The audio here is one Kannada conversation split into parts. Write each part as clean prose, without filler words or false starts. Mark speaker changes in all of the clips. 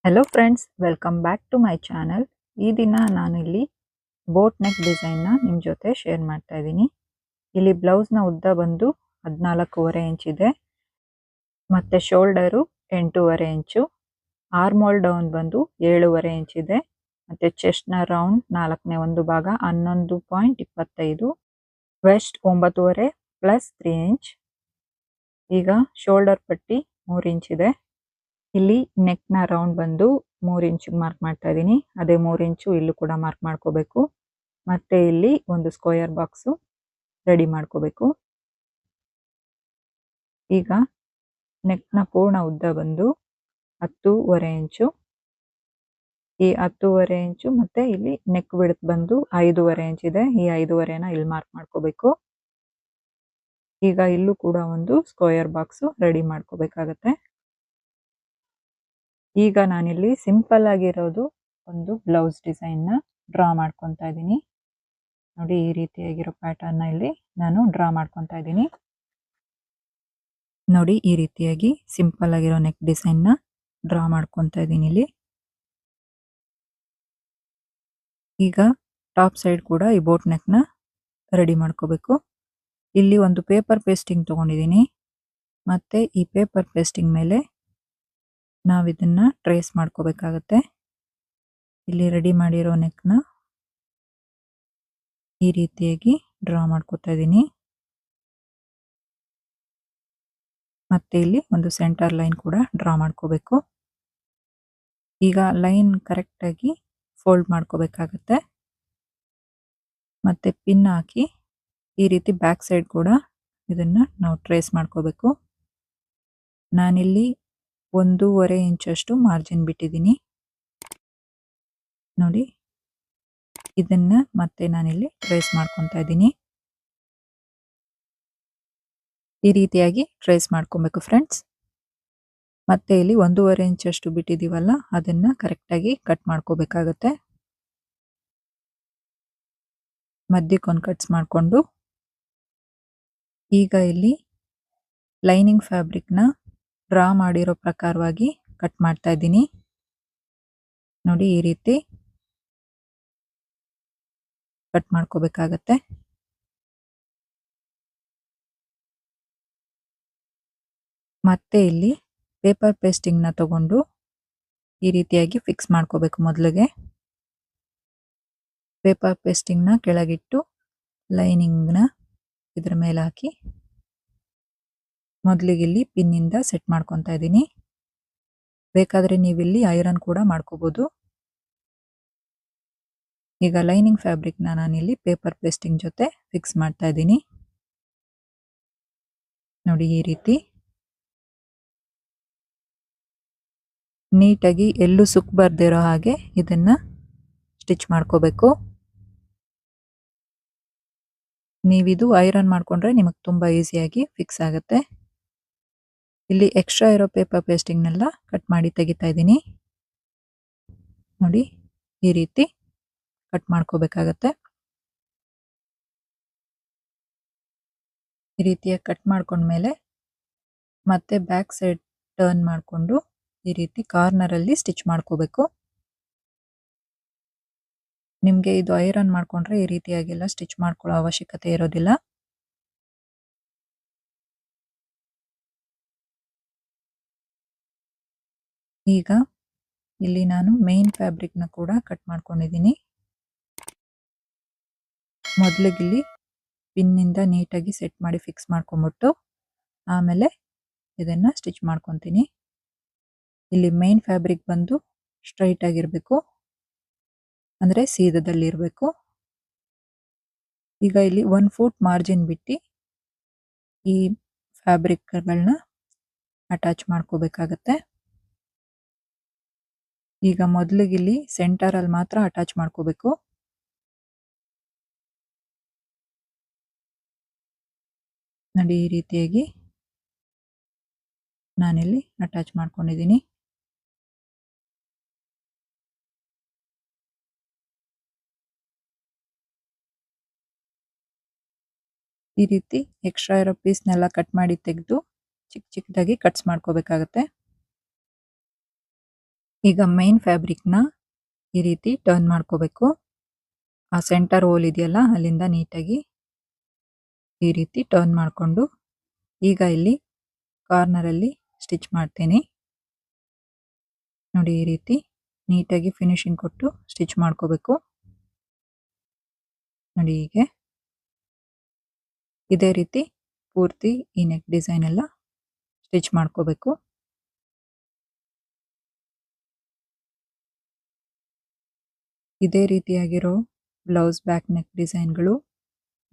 Speaker 1: Hello friends, welcome back to my channel. ಈ ದಿನ ನಾನು ಇಲ್ಲಿ ಬೋಟ್ ನೆಕ್ ಡಿಸೈನ್ನ ನಿಮ್ಮ ಜೊತೆ ಶೇರ್ ಮಾಡ್ತಾ ಇದ್ದೀನಿ. ಇಲ್ಲಿ ಬ್ಲೌಸ್ನ ಉದ್ದ ಬಂದು 14.5 ಇಂಚ್ ಇದೆ, ಮತ್ತು ಶೋಲ್ಡರು 8.5 ಇಂಚು, ಆರ್ಮ್ ಹೋಲ್ ಡೌನ್ ಬಂದು 7.5 ಇಂಚ್ ಇದೆ, ಮತ್ತು ಚೆಸ್ಟ್ನ ರೌಂಡ್ 4ನೇ ಒಂದು ಭಾಗ 11.25, ವೆಸ್ಟ್ 9.5 ಪ್ಲಸ್ 3 ಇಂಚ್. ಈಗ ಶೋಲ್ಡರ್ ಪಟ್ಟಿ 3 ಇಂಚ್ ಇದೆ. ಇಲ್ಲಿ ನೆಕ್ನ ರೌಂಡ್ ಬಂದು 3 ಇಂಚಿಗೆ ಮಾರ್ಕ್ ಮಾಡ್ತಾ ಇದ್ದೀನಿ. ಅದೇ 3 ಇಂಚು ಇಲ್ಲೂ ಕೂಡ ಮಾರ್ಕ್ ಮಾಡ್ಕೋಬೇಕು. ಮತ್ತೆ ಇಲ್ಲಿ ಒಂದು ಸ್ಕ್ವೇರ್ ಬಾಕ್ಸು ರೆಡಿ ಮಾಡ್ಕೋಬೇಕು. ಈಗ ನೆಕ್ನ ಪೂರ್ಣ ಉದ್ದ ಬಂದು 10.5 ಇಂಚು. ಈ 10.5 ಇಂಚು ಮತ್ತೆ ಇಲ್ಲಿ ನೆಕ್ ವಿಡ್ತ್ ಬಂದು 5.5 ಇಂಚ್ ಇದೆ. ಈ 5.5ನ ಇಲ್ಲಿ ಮಾರ್ಕ್ ಮಾಡ್ಕೋಬೇಕು. ಈಗ ಇಲ್ಲೂ ಕೂಡ ಒಂದು ಸ್ಕ್ವೇರ್ ಬಾಕ್ಸು ರೆಡಿ ಮಾಡ್ಕೋಬೇಕಾಗತ್ತೆ. ಈಗ ನಾನಿಲ್ಲಿ ಸಿಂಪಲ್ ಆಗಿರೋದು ಒಂದು ಬ್ಲೌಸ್ ಡಿಸೈನ್ನ ಡ್ರಾ ಮಾಡ್ಕೊತಾ ಇದ್ದೀನಿ. ನೋಡಿ, ಈ ರೀತಿಯಾಗಿರೋ ಪ್ಯಾಟರ್ನ್ನ ಇಲ್ಲಿ ನಾನು ಡ್ರಾ ಮಾಡ್ಕೊತಾ ಇದ್ದೀನಿ. ನೋಡಿ, ಈ ರೀತಿಯಾಗಿ ಸಿಂಪಲ್ ಆಗಿರೋ ನೆಕ್ ಡಿಸೈನ್ನ ಡ್ರಾ ಮಾಡ್ಕೊತಾ ಇದ್ದೀನಿ ಇಲ್ಲಿ. ಈಗ ಟಾಪ್ ಸೈಡ್ ಕೂಡ ಈ ಬೋಟ್ ನೆಕ್ನ ರೆಡಿ ಮಾಡ್ಕೋಬೇಕು. ಇಲ್ಲಿ ಒಂದು ಪೇಪರ್ ಪೇಸ್ಟಿಂಗ್ ತೊಗೊಂಡಿದ್ದೀನಿ, ಮತ್ತು ಈ ಪೇಪರ್ ಪೇಸ್ಟಿಂಗ್ ಮೇಲೆ ನಾವಿದನ್ನು ಟ್ರೇಸ್ ಮಾಡ್ಕೋಬೇಕಾಗತ್ತೆ. ಇಲ್ಲಿ ರೆಡಿ ಮಾಡಿರೋ ನೆಕ್ನ ಈ ರೀತಿಯಾಗಿ ಡ್ರಾ ಮಾಡ್ಕೋತಾ ಇದ್ದೀನಿ. ಮತ್ತೆ ಇಲ್ಲಿ ಒಂದು ಸೆಂಟರ್ ಲೈನ್ ಕೂಡ ಡ್ರಾ ಮಾಡ್ಕೋಬೇಕು. ಈಗ ಲೈನ್ ಕರೆಕ್ಟಾಗಿ ಫೋಲ್ಡ್ ಮಾಡ್ಕೋಬೇಕಾಗತ್ತೆ. ಮತ್ತೆ ಪಿನ್ ಹಾಕಿ ಈ ರೀತಿ ಬ್ಯಾಕ್ ಸೈಡ್ ಕೂಡ ಇದನ್ನು ನಾವು ಟ್ರೇಸ್ ಮಾಡ್ಕೋಬೇಕು. ನಾನಿಲ್ಲಿ 1.5 ಇಂಚಷ್ಟು ಮಾರ್ಜಿನ್ ಬಿಟ್ಟಿದ್ದೀನಿ. ನೋಡಿ, ಇದನ್ನ ಮತ್ತೆ ನಾನಿಲ್ಲಿ ಟ್ರೇಸ್ ಮಾಡ್ಕೊತಾ ಇದ್ದೀನಿ. ಈ ರೀತಿಯಾಗಿ ಟ್ರೇಸ್ ಮಾಡ್ಕೊಬೇಕು ಫ್ರೆಂಡ್ಸ್. ಮತ್ತೆ ಇಲ್ಲಿ 1.5 ಇಂಚಷ್ಟು ಬಿಟ್ಟಿದ್ದೀವಲ್ಲ, ಅದನ್ನ ಕರೆಕ್ಟಾಗಿ ಕಟ್ ಮಾಡ್ಕೋಬೇಕಾಗತ್ತೆ. ಮಧ್ಯಕ್ಕೊಂದು ಕಟ್ಸ್ ಮಾಡಿಕೊಂಡು ಈಗ ಇಲ್ಲಿ ಲೈನಿಂಗ್ ಫ್ಯಾಬ್ರಿಕ್ನ ಡ್ರಾ ಮಾಡಿರೋ ಪ್ರಕಾರವಾಗಿ ಕಟ್ ಮಾಡ್ತಾ ಇದ್ದೀನಿ. ನೋಡಿ, ಈ ರೀತಿ ಕಟ್ ಮಾಡ್ಕೋಬೇಕಾಗತ್ತೆ. ಮತ್ತೆ ಇಲ್ಲಿ ಪೇಪರ್ ಪೇಸ್ಟಿಂಗ್ನ ತಗೊಂಡು ಈ ರೀತಿಯಾಗಿ ಫಿಕ್ಸ್ ಮಾಡ್ಕೋಬೇಕು. ಮೊದಲಿಗೆ ಪೇಪರ್ ಪೇಸ್ಟಿಂಗ್ನ ಕೆಳಗಿಟ್ಟು ಲೈನಿಂಗ್ನ ಇದ್ರ ಮೇಲೆ ಹಾಕಿ ಮೊದಲಿಗೆ ಇಲ್ಲಿ ಪಿನ್ನಿಂದ ಸೆಟ್ ಮಾಡ್ಕೊತಾ ಇದ್ದೀನಿ. ಬೇಕಾದರೆ ನೀವಿಲ್ಲಿ ಐರನ್ ಕೂಡ ಮಾಡ್ಕೋಬೋದು. ಈಗ ಲೈನಿಂಗ್ ಫ್ಯಾಬ್ರಿಕ್ನ ನಾನಿಲ್ಲಿ ಪೇಪರ್ ಪೇಸ್ಟಿಂಗ್ ಜೊತೆ ಫಿಕ್ಸ್ ಮಾಡ್ತಾ ಇದ್ದೀನಿ. ನೋಡಿ, ಈ ರೀತಿ ನೀಟಾಗಿ ಎಲ್ಲೂ ಸುಕ್ ಬರ್ದಿರೋ ಹಾಗೆ ಇದನ್ನ ಸ್ಟಿಚ್ ಮಾಡ್ಕೋಬೇಕು. ನೀವಿದು ಐರನ್ ಮಾಡ್ಕೊಂಡ್ರೆ ನಿಮಗೆ ತುಂಬ ಈಸಿಯಾಗಿ ಫಿಕ್ಸ್ ಆಗುತ್ತೆ. ಇಲ್ಲಿ ಎಕ್ಸ್ಟ್ರಾ ಇರೋ ಪೇಪರ್ ಪೇಸ್ಟಿಂಗ್ನೆಲ್ಲ ಕಟ್ ಮಾಡಿ ತೆಗಿತಾ ಇದ್ದೀನಿ. ನೋಡಿ, ಈ ರೀತಿ ಕಟ್ ಮಾಡ್ಕೋಬೇಕಾಗತ್ತೆ. ಈ ರೀತಿಯಾಗಿ ಕಟ್ ಮಾಡ್ಕೊಂಡ್ಮೇಲೆ ಮತ್ತೆ ಬ್ಯಾಕ್ ಸೈಡ್ ಟರ್ನ್ ಮಾಡಿಕೊಂಡು ಈ ರೀತಿ ಕಾರ್ನರಲ್ಲಿ ಸ್ಟಿಚ್ ಮಾಡ್ಕೋಬೇಕು. ನಿಮಗೆ ಇದು ಐರನ್ ಮಾಡ್ಕೊಂಡ್ರೆ ಈ ರೀತಿಯಾಗೆಲ್ಲ ಸ್ಟಿಚ್ ಮಾಡ್ಕೊಳ್ಳೋ ಅವಶ್ಯಕತೆ ಇರೋದಿಲ್ಲ. ಈಗ ಇಲ್ಲಿ ನಾನು ಮೇನ್ ಫ್ಯಾಬ್ರಿಕ್ನ ಕೂಡ ಕಟ್ ಮಾಡ್ಕೊಂಡಿದ್ದೀನಿ. ಮೊದಲಿಗೆ ಇಲ್ಲಿ ಪಿನ್ನಿಂದ ನೀಟಾಗಿ ಸೆಟ್ ಮಾಡಿ ಫಿಕ್ಸ್ ಮಾಡ್ಕೊಂಬಿಟ್ಟು ಆಮೇಲೆ ಇದನ್ನು ಸ್ಟಿಚ್ ಮಾಡ್ಕೊತೀನಿ. ಇಲ್ಲಿ ಮೇನ್ ಫ್ಯಾಬ್ರಿಕ್ ಬಂದು ಸ್ಟ್ರೈಟ್ ಆಗಿರಬೇಕು, ಅಂದರೆ ಸೀದದಲ್ಲಿರಬೇಕು. ಈಗ ಇಲ್ಲಿ 1 ಫೂಟ್ ಮಾರ್ಜಿನ್ ಬಿಟ್ಟು ಈ ಫ್ಯಾಬ್ರಿಕ್ಗಳನ್ನ ಅಟ್ಯಾಚ್ ಮಾಡ್ಕೋಬೇಕಾಗತ್ತೆ. ಈಗ ಮೊದಲಿಗೆ ಇಲ್ಲಿ ಸೆಂಟರಲ್ಲಿ ಮಾತ್ರ ಅಟ್ಯಾಚ್ ಮಾಡ್ಕೋಬೇಕು. ನೋಡಿ, ಈ ರೀತಿಯಾಗಿ ನಾನಿಲ್ಲಿ ಅಟ್ಯಾಚ್ ಮಾಡ್ಕೊಂಡಿದ್ದೀನಿ. ಈ ರೀತಿ ಎಕ್ಸ್ಟ್ರಾ ಇರೋ ಪೀಸ್ನೆಲ್ಲ ಕಟ್ ಮಾಡಿ ತೆಗೆದು ಚಿಕ್ಕ ಚಿಕ್ಕದಾಗಿ ಕಟ್ಸ್ ಮಾಡ್ಕೋಬೇಕಾಗತ್ತೆ. ಈಗ ಮೈನ್ ಫ್ಯಾಬ್ರಿಕ್ನ ಈ ರೀತಿ ಟರ್ನ್ ಮಾಡ್ಕೋಬೇಕು. ಆ ಸೆಂಟರ್ ಹೋಲ್ ಇದೆಯಲ್ಲ ಅಲ್ಲಿಂದ ನೀಟಾಗಿ ಈ ರೀತಿ ಟರ್ನ್ ಮಾಡಿಕೊಂಡು ಈಗ ಇಲ್ಲಿ ಕಾರ್ನರಲ್ಲಿ ಸ್ಟಿಚ್ ಮಾಡ್ತೀನಿ. ನೋಡಿ ಈ ರೀತಿ ನೀಟಾಗಿ ಫಿನಿಶಿಂಗ್ ಕೊಟ್ಟು ಸ್ಟಿಚ್ ಮಾಡ್ಕೋಬೇಕು. ನೋಡಿ ಹೀಗೆ ಇದೇ ರೀತಿ ಪೂರ್ತಿ ಈ ನೆಕ್ ಡಿಸೈನ್ ಎಲ್ಲ ಸ್ಟಿಚ್ ಮಾಡ್ಕೋಬೇಕು. ಇದೇ ರೀತಿಯಾಗಿರೋ ಬ್ಲೌಸ್ ಬ್ಯಾಕ್ ನೆಕ್ ಡಿಸೈನ್ಗಳು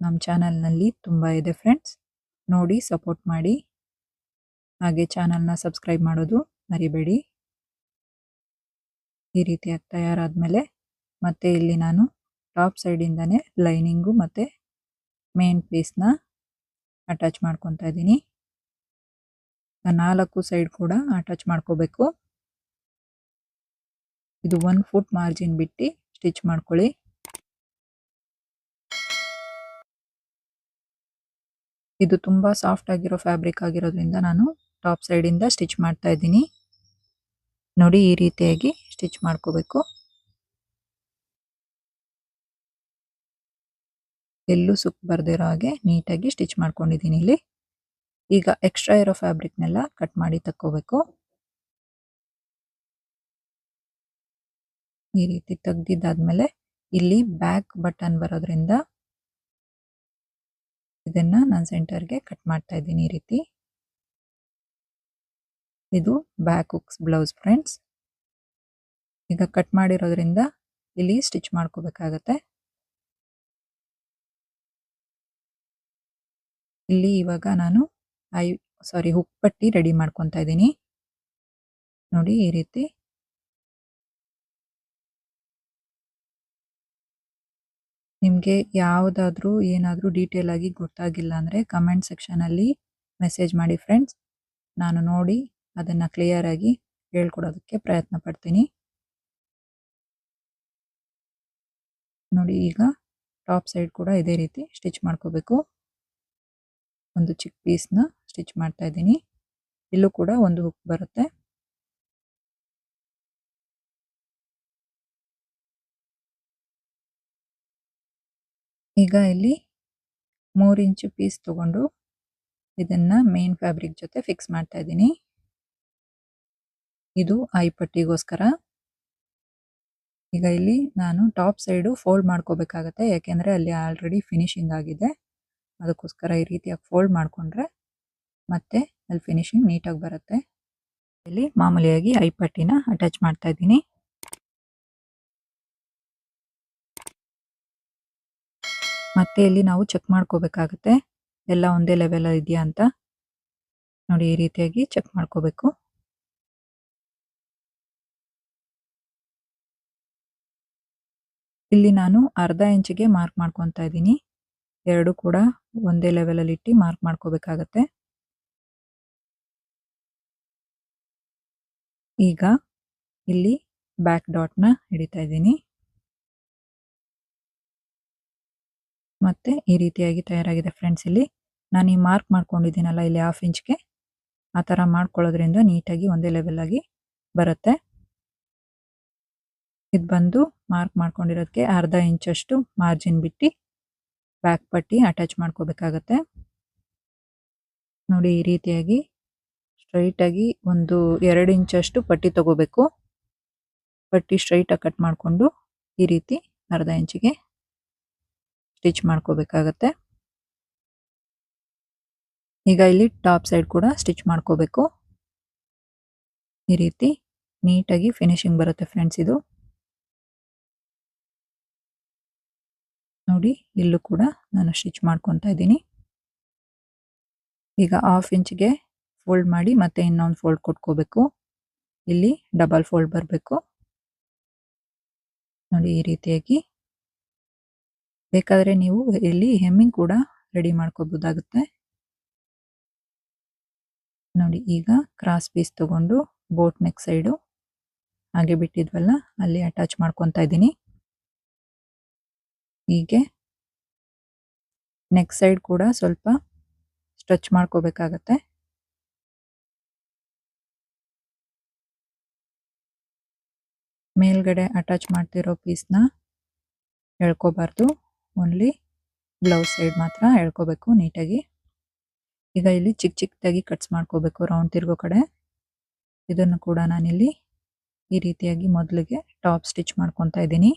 Speaker 1: ನಮ್ಮ ಚಾನಲ್ನಲ್ಲಿ ತುಂಬ ಇದೆ ಫ್ರೆಂಡ್ಸ್, ನೋಡಿ ಸಪೋರ್ಟ್ ಮಾಡಿ. ಹಾಗೆ ಚಾನಲ್ನ ಸಬ್ಸ್ಕ್ರೈಬ್ ಮಾಡೋದು ಮರಿಬೇಡಿ. ಈ ರೀತಿಯಾಗಿ ತಯಾರಾದಮೇಲೆ ಮತ್ತೆ ಇಲ್ಲಿ ನಾನು ಟಾಪ್ ಸೈಡಿಂದನೇ ಲೈನಿಂಗು ಮತ್ತು ಮೇನ್ ಪೀಸ್ನ ಅಟ್ಯಾಚ್ ಮಾಡ್ಕೊತಾ ಇದ್ದೀನಿ. 4 ಸೈಡ್ ಕೂಡ ಅಟ್ಯಾಚ್ ಮಾಡ್ಕೋಬೇಕು. ಇದು 1 ಫುಟ್ ಮಾರ್ಜಿನ್ ಬಿಟ್ಟು ಸ್ಟಿಚ್ ಮಾಡ್ಕೊಳ್ಳಿ. ಇದು ತುಂಬ ಸಾಫ್ಟ್ ಆಗಿರೋ ಫ್ಯಾಬ್ರಿಕ್ ಆಗಿರೋದ್ರಿಂದ ನಾನು ಟಾಪ್ ಸೈಡಿಂದ ಸ್ಟಿಚ್ ಮಾಡ್ತಾ ಇದ್ದೀನಿ. ನೋಡಿ ಈ ರೀತಿಯಾಗಿ ಸ್ಟಿಚ್ ಮಾಡ್ಕೋಬೇಕು. ಎಲ್ಲೂ ಸುಕ್ ಬರ್ದಿರೋ ಹಾಗೆ ನೀಟಾಗಿ ಸ್ಟಿಚ್ ಮಾಡ್ಕೊಂಡಿದ್ದೀನಿ ಇಲ್ಲಿ. ಈಗ ಎಕ್ಸ್ಟ್ರಾ ಇರೋ ಫ್ಯಾಬ್ರಿಕ್ನೆಲ್ಲ ಕಟ್ ಮಾಡಿ ತಕ್ಕೋಬೇಕು. ಈ ರೀತಿ ತೆಗ್ದಿದ್ದಾದ್ಮೇಲೆ ಇಲ್ಲಿ ಬ್ಯಾಕ್ ಬಟನ್ ಬರೋದ್ರಿಂದ ಇದನ್ನ ನಾನು ಸೆಂಟರ್ಗೆ ಕಟ್ ಮಾಡ್ತಾ ಇದ್ದೀನಿ. ಈ ರೀತಿ ಇದು ಬ್ಯಾಕ್ ಹುಕ್ಸ್ ಬ್ಲೌಸ್ ಫ್ರೆಂಡ್ಸ್. ಈಗ ಕಟ್ ಮಾಡಿರೋದ್ರಿಂದ ಇಲ್ಲಿ ಸ್ಟಿಚ್ ಮಾಡ್ಕೋಬೇಕಾಗತ್ತೆ. ಇಲ್ಲಿ ಇವಾಗ ನಾನು ಹುಕ್ ಪಟ್ಟಿ ರೆಡಿ ಮಾಡ್ಕೊತಾ ಇದ್ದೀನಿ. ನೋಡಿ ಈ ರೀತಿ ನಿಮಗೆ ಯಾವುದಾದ್ರೂ ಏನಾದರೂ ಡೀಟೇಲ್ ಆಗಿ ಗೊತ್ತಾಗಿಲ್ಲ ಅಂದರೆ ಕಮೆಂಟ್ ಸೆಕ್ಷನಲ್ಲಿ ಮೆಸೇಜ್ ಮಾಡಿ ಫ್ರೆಂಡ್ಸ್. ನಾನು ನೋಡಿ ಅದನ್ನು ಕ್ಲಿಯರ್ ಆಗಿ ಹೇಳ್ಕೊಡೋದಕ್ಕೆ ಪ್ರಯತ್ನ ಪಡ್ತೀನಿ. ನೋಡಿ ಈಗ ಟಾಪ್ ಸೈಡ್ ಕೂಡ ಇದೇ ರೀತಿ ಸ್ಟಿಚ್ ಮಾಡ್ಕೋಬೇಕು. ಒಂದು ಚಿಕ್ಕ ಪೀಸ್ನ ಸ್ಟಿಚ್ ಮಾಡ್ತಾ ಇದ್ದೀನಿ. ಇಲ್ಲೂ ಕೂಡ ಒಂದು ಹುಕ್ ಬರುತ್ತೆ. ಈಗ ಇಲ್ಲಿ 3 ಇಂಚು ಪೀಸ್ ತಗೊಂಡು ಇದನ್ನ ಮೇನ್ ಫ್ಯಾಬ್ರಿಕ್ ಜೊತೆ ಫಿಕ್ಸ್ ಮಾಡ್ತಾ ಇದ್ದೀನಿ. ಇದು ಐ ಪಟ್ಟಿಗೋಸ್ಕರ. ಈಗ ಇಲ್ಲಿ ನಾನು ಟಾಪ್ ಸೈಡು ಫೋಲ್ಡ್ ಮಾಡ್ಕೋಬೇಕಾಗತ್ತೆ, ಯಾಕೆಂದರೆ ಅಲ್ಲಿ ಆಲ್ರೆಡಿ ಫಿನಿಶಿಂಗ್ ಆಗಿದೆ. ಅದಕ್ಕೋಸ್ಕರ ಈ ರೀತಿಯಾಗಿ ಫೋಲ್ಡ್ ಮಾಡಿಕೊಂಡ್ರೆ ಮತ್ತೆ ಅಲ್ಲಿ ಫಿನಿಶಿಂಗ್ ನೀಟಾಗಿ ಬರುತ್ತೆ. ಇಲ್ಲಿ ಮಾಮೂಲಿಯಾಗಿ ಐ ಪಟ್ಟಿನ ಅಟ್ಯಾಚ್ ಮಾಡ್ತಾ ಇದ್ದೀನಿ. ಮತ್ತೆ ಇಲ್ಲಿ ನಾವು ಚೆಕ್ ಮಾಡ್ಕೋಬೇಕಾಗತ್ತೆ ಎಲ್ಲ ಒಂದೇ ಲೆವೆಲ್ ಇದೆಯಾ ಅಂತ. ನೋಡಿ ಈ ರೀತಿಯಾಗಿ ಚೆಕ್ ಮಾಡ್ಕೋಬೇಕು. ಇಲ್ಲಿ ನಾನು ಅರ್ಧ ಇಂಚಿಗೆ ಮಾರ್ಕ್ ಮಾಡ್ಕೊತಾ ಇದ್ದೀನಿ. ಎರಡು ಕೂಡ ಒಂದೇ ಲೆವೆಲಲ್ಲಿ ಇಟ್ಟು ಮಾರ್ಕ್ ಮಾಡ್ಕೋಬೇಕಾಗತ್ತೆ. ಈಗ ಇಲ್ಲಿ ಬ್ಯಾಕ್ ಡಾಟ್ನ ಹಿಡಿತಾ ಇದ್ದೀನಿ. ಮತ್ತೆ ಈ ರೀತಿಯಾಗಿ ತಯಾರಾಗಿದೆ ಫ್ರೆಂಡ್ಸ್. ಇಲ್ಲಿ ನಾನು ಈ ಮಾರ್ಕ್ ಮಾಡ್ಕೊಂಡಿದ್ದೀನಲ್ಲ ಇಲ್ಲಿ 1/2 ಇಂಚ್ಗೆ, ಆ ಥರ ಮಾಡ್ಕೊಳ್ಳೋದ್ರಿಂದ ನೀಟಾಗಿ ಒಂದೇ ಲೆವೆಲ್ ಆಗಿ ಬರುತ್ತೆ. ಇದು ಬಂದು ಮಾರ್ಕ್ ಮಾಡ್ಕೊಂಡಿರೋದಕ್ಕೆ ಅರ್ಧ ಇಂಚಷ್ಟು ಮಾರ್ಜಿನ್ ಬಿಟ್ಟು ಬ್ಯಾಕ್ ಪಟ್ಟಿ ಅಟ್ಯಾಚ್ ಮಾಡ್ಕೋಬೇಕಾಗತ್ತೆ. ನೋಡಿ ಈ ರೀತಿಯಾಗಿ ಸ್ಟ್ರೈಟಾಗಿ ಒಂದು 2 ಇಂಚಷ್ಟು ಪಟ್ಟಿ ತಗೋಬೇಕು. ಪಟ್ಟಿ ಸ್ಟ್ರೈಟಾಗಿ ಕಟ್ ಮಾಡಿಕೊಂಡು ಈ ರೀತಿ ಅರ್ಧ ಇಂಚಿಗೆ ಸ್ಟಿಚ್ ಮಾಡ್ಕೋಬೇಕಾಗತ್ತೆ. ಈಗ ಇಲ್ಲಿ ಟಾಪ್ ಸೈಡ್ ಕೂಡ ಸ್ಟಿಚ್ ಮಾಡ್ಕೋಬೇಕು. ಈ ರೀತಿ ನೀಟಾಗಿ ಫಿನಿಶಿಂಗ್ ಬರುತ್ತೆ ಫ್ರೆಂಡ್ಸ್. ಇದು ನೋಡಿ ಇಲ್ಲೂ ಕೂಡ ನಾನು ಸ್ಟಿಚ್ ಮಾಡ್ಕೊತಾ ಇದ್ದೀನಿ. ಈಗ 1/2 ಇಂಚ್ಗೆ ಫೋಲ್ಡ್ ಮಾಡಿ ಮತ್ತೆ ಇನ್ನೊಂದು ಫೋಲ್ಡ್ ಕೊಟ್ಕೋಬೇಕು. ಇಲ್ಲಿ ಡಬಲ್ ಫೋಲ್ಡ್ ಬರಬೇಕು. ನೋಡಿ ಈ ರೀತಿಯಾಗಿ. ಬೇಕಾದರೆ ನೀವು ಇಲ್ಲಿ ಹೆಮ್ಮಿಂಗ್ ಕೂಡ ರೆಡಿ ಮಾಡ್ಕೋಬಹುದಾಗುತ್ತೆ. ನೋಡಿ ಈಗ ಕ್ರಾಸ್ ಪೀಸ್ ತಗೊಂಡು ಬೋಟ್ ನೆಕ್ ಸೈಡು ಹಾಗೆ ಬಿಟ್ಟಿದ್ವಲ್ಲ ಅಲ್ಲಿ ಅಟ್ಯಾಚ್ ಮಾಡ್ಕೊತಾ ಇದ್ದೀನಿ. ಹೀಗೆ ನೆಕ್ ಸೈಡ್ ಕೂಡ ಸ್ವಲ್ಪ ಸ್ಟ್ರೆಚ್ ಮಾಡ್ಕೋಬೇಕಾಗತ್ತೆ. ಮೇಲ್ಗಡೆ ಅಟ್ಯಾಚ್ ಮಾಡ್ತಿರೋ ಪೀಸ್ನ ಎಳ್ಕೋಬಾರ್ದು, ಓನ್ಲಿ ಬ್ಲೌಸ್ ಸೈಡ್ ಮಾತ್ರ ಎಳ್ಕೋಬೇಕು ನೀಟಾಗಿ. ಈಗ ಇಲ್ಲಿ ಚಿಕ್ಕ ಚಿಕ್ಕದಾಗಿ ಕಟ್ಸ್ ಮಾಡ್ಕೋಬೇಕು ರೌಂಡ್ ತಿರ್ಗೋ ಕಡೆ. ಇದನ್ನು ಕೂಡ ನಾನಿಲ್ಲಿ ಈ ರೀತಿಯಾಗಿ ಮೊದಲಿಗೆ ಟಾಪ್ ಸ್ಟಿಚ್ ಮಾಡ್ಕೊತಾ ಇದ್ದೀನಿ.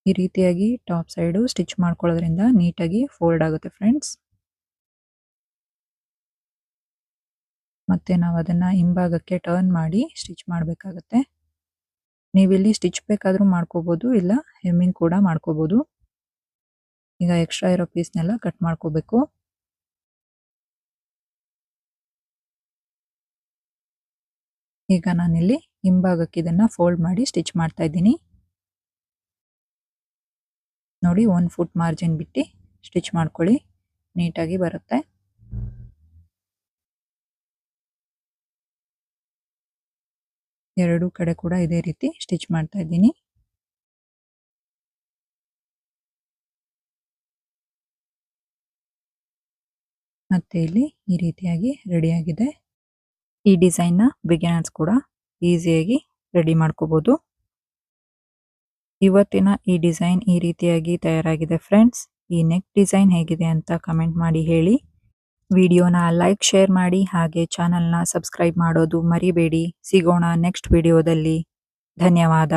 Speaker 1: ಈ ರೀತಿಯಾಗಿ ಟಾಪ್ ಸೈಡು ಸ್ಟಿಚ್ ಮಾಡ್ಕೊಳ್ಳೋದ್ರಿಂದ ನೀಟಾಗಿ ಫೋಲ್ಡ್ ಆಗುತ್ತೆ ಫ್ರೆಂಡ್ಸ್. ಮತ್ತೆ ನಾವು ಅದನ್ನು ಹಿಂಭಾಗಕ್ಕೆ ಟರ್ನ್ ಮಾಡಿ ಸ್ಟಿಚ್ ಮಾಡಬೇಕಾಗತ್ತೆ. ನೀವಿಲ್ಲಿ ಸ್ಟಿಚ್ ಬೇಕಾದರೂ ಮಾಡ್ಕೋಬೋದು, ಇಲ್ಲ ಹೆಮ್ಮಿಂಗ್ ಕೂಡ ಮಾಡ್ಕೋಬೋದು. ಈಗ ಎಕ್ಸ್ಟ್ರಾ ಇರೋ ಪೀಸ್ನೆಲ್ಲ ಕಟ್ ಮಾಡ್ಕೋಬೇಕು. ಈಗ ನಾನಿಲ್ಲಿ ಹಿಂಭಾಗಕ್ಕೆ ಇದನ್ನು ಫೋಲ್ಡ್ ಮಾಡಿ ಸ್ಟಿಚ್ ಮಾಡ್ತಾ ಇದ್ದೀನಿ. ನೋಡಿ 1 ಫುಟ್ ಮಾರ್ಜಿನ್ ಬಿಟ್ಟು ಸ್ಟಿಚ್ ಮಾಡ್ಕೊಳ್ಳಿ, ನೀಟಾಗಿ ಬರುತ್ತೆ. ಎರಡೂ ಕಡೆ ಕೂಡ ಇದೇ ರೀತಿ ಸ್ಟಿಚ್ ಮಾಡ್ತಾ ಇದ್ದೀನಿ. ಮತ್ತೆ ಇಲ್ಲಿ ಈ ರೀತಿಯಾಗಿ ರೆಡಿಯಾಗಿದೆ. ಈ ಡಿಸೈನ್ನ ಬಿಗಿನರ್ಸ್ ಕೂಡ ಈಸಿಯಾಗಿ ರೆಡಿ ಮಾಡ್ಕೋಬೋದು. ಇವತ್ತಿನ ಈ ಡಿಸೈನ್ ಈ ರೀತಿಯಾಗಿ ತಯಾರಾಗಿದೆ ಫ್ರೆಂಡ್ಸ್. ಈ ನೆಕ್ ಡಿಸೈನ್ ಹೇಗಿದೆ ಅಂತ ಕಮೆಂಟ್ ಮಾಡಿ ಹೇಳಿ. ವಿಡಿಯೋನ ಲೈಕ್ ಶೇರ್ ಮಾಡಿ, ಹಾಗೆ ಚಾನಲ್ನ ಸಬ್ಸ್ಕ್ರೈಬ್ ಮಾಡೋದು ಮರಿಬೇಡಿ. ಸಿಗೋಣ ನೆಕ್ಸ್ಟ್ ವಿಡಿಯೋದಲ್ಲಿ. ಧನ್ಯವಾದ.